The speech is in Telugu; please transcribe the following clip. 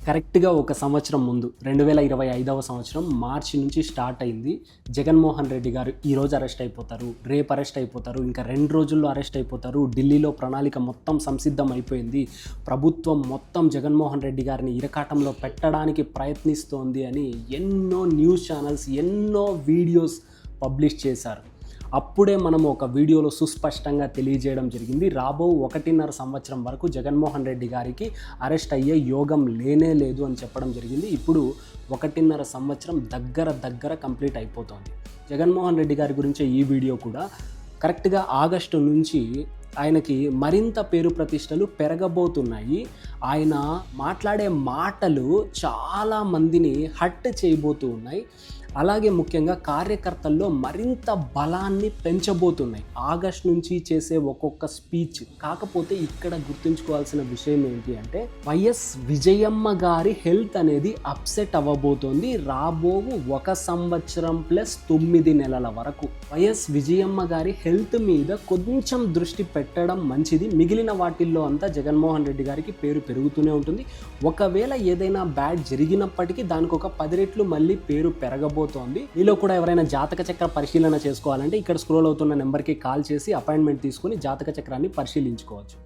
కరెక్ట్‌గా ఒక సంవత్సరం ముందు 2025వ సంవత్సరం మార్చి నుంచి స్టార్ట్ అయింది. జగన్మోహన్ రెడ్డి గారు ఈరోజు అరెస్ట్ అయిపోతారు, రేపు అరెస్ట్ అయిపోతారు, ఇంకా 2 రోజుల్లో అరెస్ట్ అయిపోతారు. ఢిల్లీలో ప్రణాళిక మొత్తం సంసిద్ధం అయిపోయింది. ప్రభుత్వం మొత్తం జగన్మోహన్ రెడ్డి గారిని ఇరకాటంలో పెట్టడానికి ప్రయత్నిస్తోంది అని ఎన్నో న్యూస్ ఛానల్స్, ఎన్నో వీడియోస్ పబ్లిష్ చేశారు. అప్పుడే మనం ఒక వీడియోలో సుస్పష్టంగా తెలియజేయడం జరిగింది. రాబో 1.5 సంవత్సరం వరకు జగన్మోహన్ రెడ్డి గారికి అరెస్ట్ అయ్యే యోగం లేనే లేదు అని చెప్పడం జరిగింది. ఇప్పుడు 1.5 సంవత్సరం దగ్గర కంప్లీట్ అయిపోతుంది. జగన్మోహన్ రెడ్డి గారి గురించే ఈ వీడియో కూడా. కరెక్ట్గా ఆగస్టు నుంచి ఆయనకి మరింత పేరు ప్రతిష్టలు పెరగబోతున్నాయి. ఆయన మాట్లాడే మాటలు చాలా మందిని హర్ట్ చేయబోతూ ఉన్నాయి. అలాగే ముఖ్యంగా కార్యకర్తల్లో మరింత బలాన్ని పెంచబోతున్నాయి ఆగస్ట్ నుంచి చేసే ఒక్కొక్క స్పీచ్. కాకపోతే ఇక్కడ గుర్తుంచుకోవాల్సిన విషయం ఏంటి అంటే, వైఎస్ విజయమ్మ గారి హెల్త్ అనేది అప్సెట్ అవ్వబోతోంది రాబోవు 1 సంవత్సరం ప్లస్ 9 నెలల వరకు. వైఎస్ విజయమ్మ గారి హెల్త్ మీద కొంచెం దృష్టి పెట్టడం మంచిది. మిగిలిన వాటిల్లో అంతా జగన్మోహన్ రెడ్డి గారికి పేరు పెరుగుతూనే ఉంటుంది. ఒకవేళ ఏదైనా బ్యాడ్ జరిగినప్పటికీ దానికి ఒక 10 రెట్లు మళ్ళీ పేరు పెరగబోతుంది. మీలో కూడా ఎవరైనా జాతక చక్ర పరిశీలన చేసుకోవాలంటే ఇక్కడ స్క్రోల్ అవుతున్న నెంబర్కి కాల్ చేసి అపాయింట్మెంట్ తీసుకుని జాతక చక్రాన్ని పరిశీలించుకోవచ్చు.